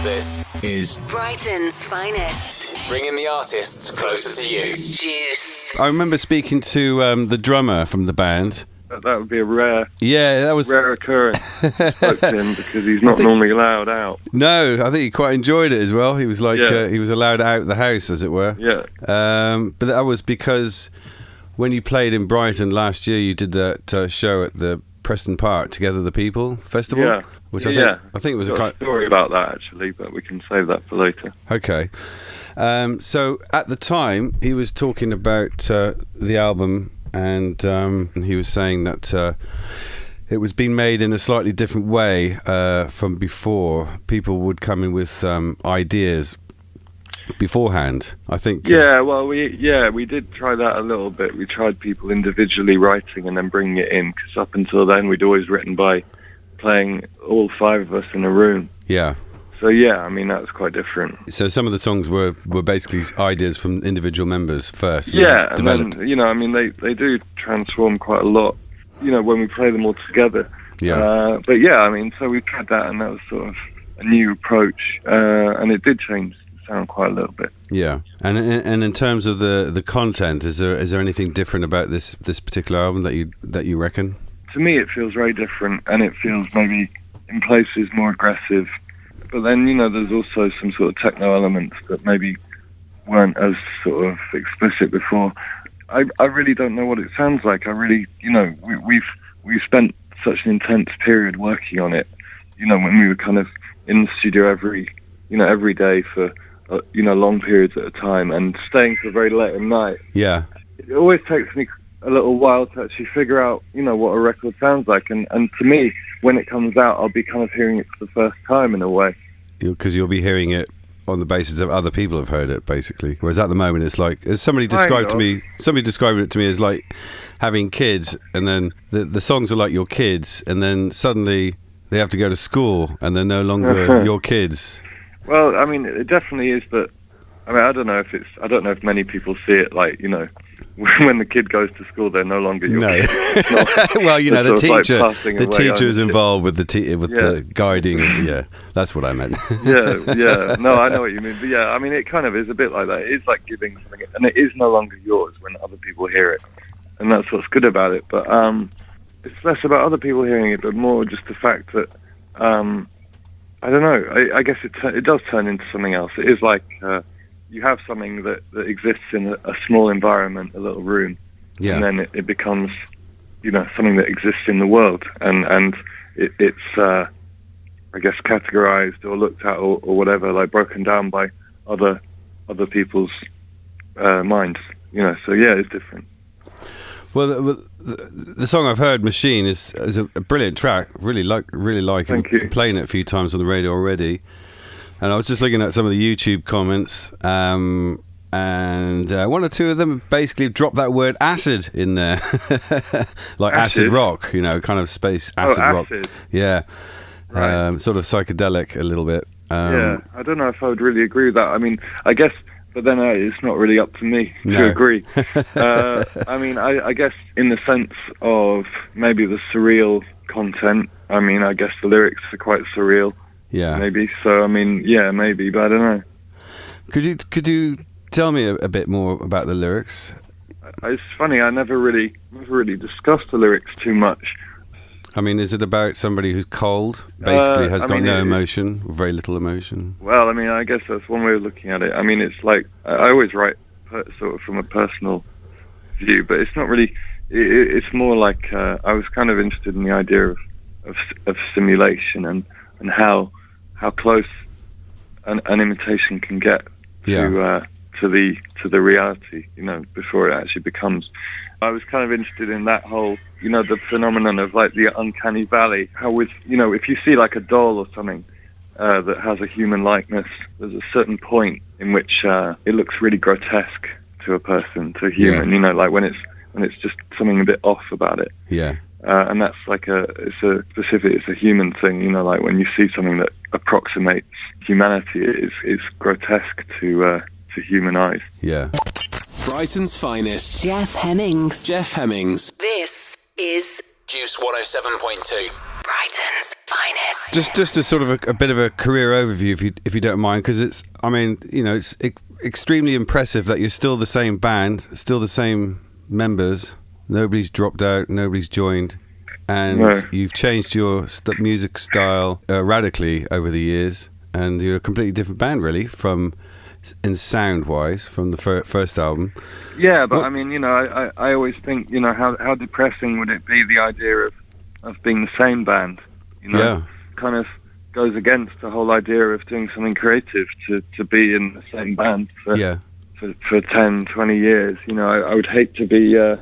This is Brighton's Finest. bringing the artists closer to you. Juice. I remember speaking to the drummer from the band. That would be a rare occurrence. I spoke to him because he's not normally allowed out. No, I think he quite enjoyed it as well. He was like, he was allowed out of the house, as it were. Yeah. But that was because when you played in Brighton last year, you did that show at the Preston Park Together the People Festival. Yeah. Which I think it was a story about that actually, but we can save that for later. Okay. So at the time, he was talking about the album, and he was saying that it was being made in a slightly different way from before. People would come in with ideas beforehand, I think. Yeah, well, we did try that a little bit. We tried people individually writing and then bringing it in, because up until then we'd always written by playing all five of us in a room. Yeah. So yeah, I mean, that was quite different. So some of the songs were basically ideas from individual members first. Yeah, and then, I mean, they do transform quite a lot, when we play them all together. Yeah. But yeah, I mean, so we tried that, and that was sort of a new approach, and it did change the sound quite a little bit. Yeah, and in terms of the content, is there anything different about this particular album that you reckon? To me, it feels very different, and it feels maybe in places more aggressive. But then, there's also some sort of techno elements that maybe weren't as sort of explicit before. I really don't know what it sounds like. I really, we've spent such an intense period working on it. When we were kind of in the studio every day for long periods at a time, and staying till very late at night. Yeah. It always takes me a little while to actually figure out, what a record sounds like. And to me, when it comes out, I'll be kind of hearing it for the first time in a way. Because you'll be hearing it on the basis of other people have heard it, basically. Whereas at the moment, it's like, as somebody described it to me as like having kids, and then the songs are like your kids, and then suddenly they have to go to school, and they're no longer your kids. Well, I mean, it definitely is, but I mean, I don't know if many people see it like, when the kid goes to school, they're no longer your kid. Well, the teacher is ownership. involved with the guiding. Yeah, that's what I meant. yeah. No, I know what you mean. But yeah, I mean, it kind of is a bit like that. It is like giving something, and it is no longer yours when other people hear it, and that's what's good about it. But it's less about other people hearing it, but more just the fact that I don't know. I guess it does turn into something else. It is like. You have something that exists in a small environment, a little room, and then it becomes, something that exists in the world, and it's I guess categorized or looked at or whatever, like broken down by other people's minds, So yeah, it's different. Well, the song I've heard, "Machine," is a brilliant track. Really like it. Thank you. I'm playing it a few times on the radio already. And I was just looking at some of the YouTube comments, and one or two of them basically dropped that word acid in there. Like acid rock, kind of space acid rock. Yeah. Right. Sort of psychedelic a little bit. Yeah, I don't know if I would really agree with that. I mean, I guess, but then it's not really up to me to agree. I mean, I guess in the sense of maybe the surreal content, I mean, I guess the lyrics are quite surreal. Yeah, maybe. So I mean, yeah, maybe, but I don't know. Could you tell me a bit more about the lyrics? It's funny. I never really discussed the lyrics too much. I mean, is it about somebody who's cold, basically has got no emotion, very little emotion? Well, I mean, I guess that's one way of looking at it. I mean, it's like I always write sort of from a personal view, but it's not really. It's more like I was kind of interested in the idea of simulation and how close an imitation can get to the reality, before it actually becomes. I was kind of interested in that whole, the phenomenon of like the uncanny valley. How with, if you see like a doll or something that has a human likeness, there's a certain point in which it looks really grotesque to a person, to a human. Like when it's just something a bit off about it. Yeah. And that's like it's a human thing, like when you see something that approximates humanity, it's grotesque to human eyes. Yeah. Brighton's Finest. Jeff Hemmings. Jeff Hemmings. This is Juice 107.2. Brighton's Finest. Just a sort of a bit of a career overview, if you don't mind, because it's extremely impressive that you're still the same band, still the same members. Nobody's dropped out, nobody's joined, and you've changed your music style radically over the years, and you're a completely different band, really, in sound-wise, from the first album. Yeah, but I mean, I always think, how depressing would it be, the idea of being the same band? Yeah. Kind of goes against the whole idea of doing something creative to be in the same band for 10, 20 years. I would hate to be a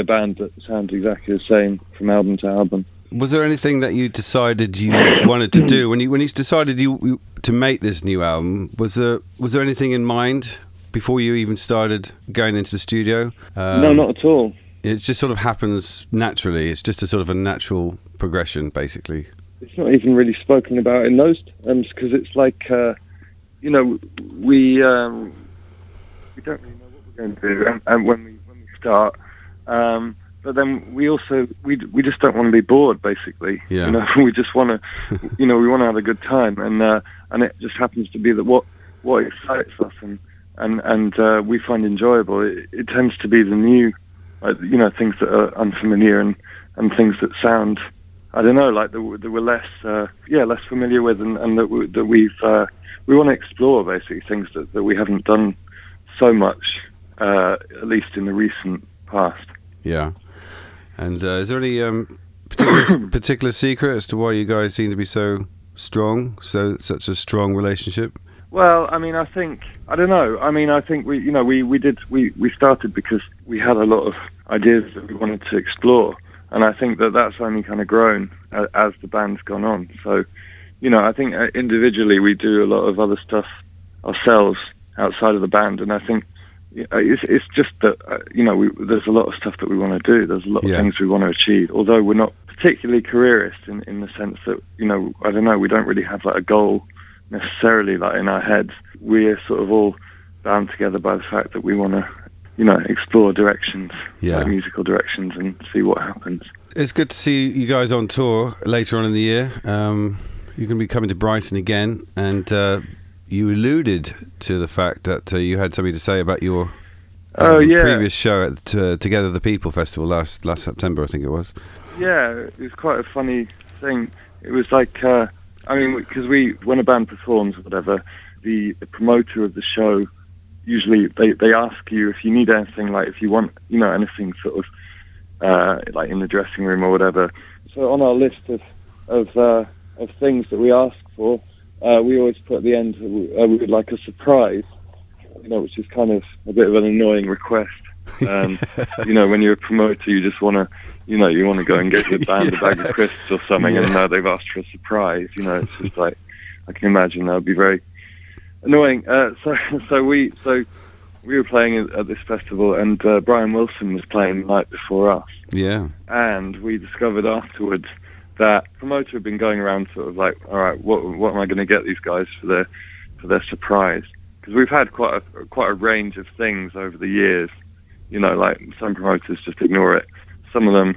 band that sounds exactly the same from album to album. Was there anything that you decided you wanted to do when you decided you to make this new album? Was there anything in mind before you even started going into the studio? No, not at all. It just sort of happens naturally. It's just a sort of a natural progression, basically. It's not even really spoken about in those terms, because it's like, we don't really know what we're going to do, and when we start. But then we just don't want to be bored, basically. Yeah. We just want to, we want to have a good time, and it just happens to be that what excites us and we find enjoyable. It tends to be the new, things that are unfamiliar and things that sound, I don't know, like that we're less familiar with, and that we want to explore, basically, things that we haven't done so much, at least in the recent past. Yeah. And is there any particular secret as to why you guys seem to be so strong, such a strong relationship? Well, I mean, I think we started because we had a lot of ideas that we wanted to explore, and I think that's only kind of grown as the band's gone on. So, I think individually we do a lot of other stuff ourselves outside of the band, and I think it's just that there's a lot of stuff that we want to do. There's a lot of things we want to achieve. Although we're not particularly careerist in the sense that I don't know, we don't really have like a goal necessarily like in our heads. We're sort of all bound together by the fact that we want to explore directions, like musical directions, and see what happens. It's good to see you guys on tour later on in the year. You're going to be coming to Brighton again, and you alluded to the fact that you had something to say about your previous show at Together the People Festival last September, I think it was. Yeah, it was quite a funny thing. It was like, because when a band performs or whatever, the promoter of the show, usually they ask you if you need anything, like if you want, anything sort of, like in the dressing room or whatever. So on our list of things that we ask for, we always put at the end, we would like a surprise, which is kind of a bit of an annoying request. When you're a promoter, you just want to, you want to go and get your band a bag of crisps or something, and now they've asked for a surprise. It's just like, I can imagine that would be very annoying. So we were playing at this festival, and Brian Wilson was playing the night before us. Yeah. And we discovered afterwards that promoter had been going around sort of like, all right, what am I going to get these guys for their surprise? Because we've had quite a range of things over the years. Like some promoters just ignore it. Some of them,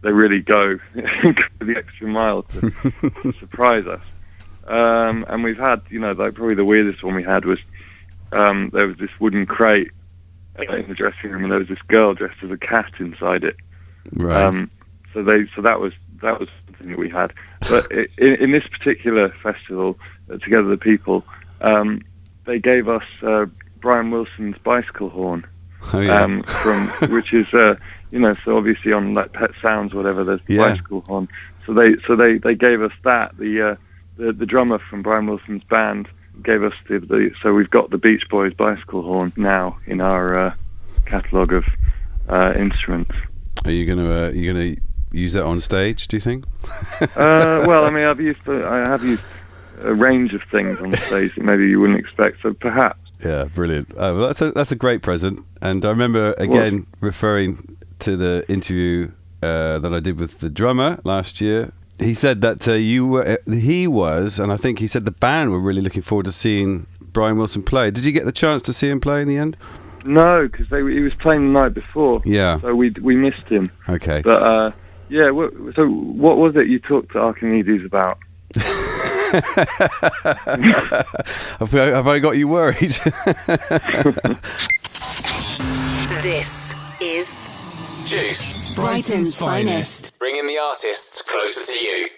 they really go the extra mile to surprise us. And we've had, like probably the weirdest one we had was there was this wooden crate in the dressing room, and there was this girl dressed as a cat inside it. Right. So that was something that we had. But in this particular festival, Together the People, they gave us Brian Wilson's bicycle horn. Oh, yeah. Which is so obviously on like Pet Sounds or whatever, there's the bicycle horn. So they gave us that. The drummer from Brian Wilson's band gave us so we've got the Beach Boys bicycle horn now in our catalogue of instruments. Are you gonna use that on stage, do you think? Well, I mean, I have used a range of things on stage that maybe you wouldn't expect, so perhaps. Yeah, brilliant. Well, that's a great present. And I remember, again, referring to the interview that I did with the drummer last year. He said that he was, and I think he said the band were really looking forward to seeing Brian Wilson play. Did you get the chance to see him play in the end? No, because he was playing the night before. Yeah. So we missed him. Okay. But Yeah. So what was it you talked to Archimedes about? Have I got you worried? This is Juice. Brighton's finest. Bringing the artists closer to you.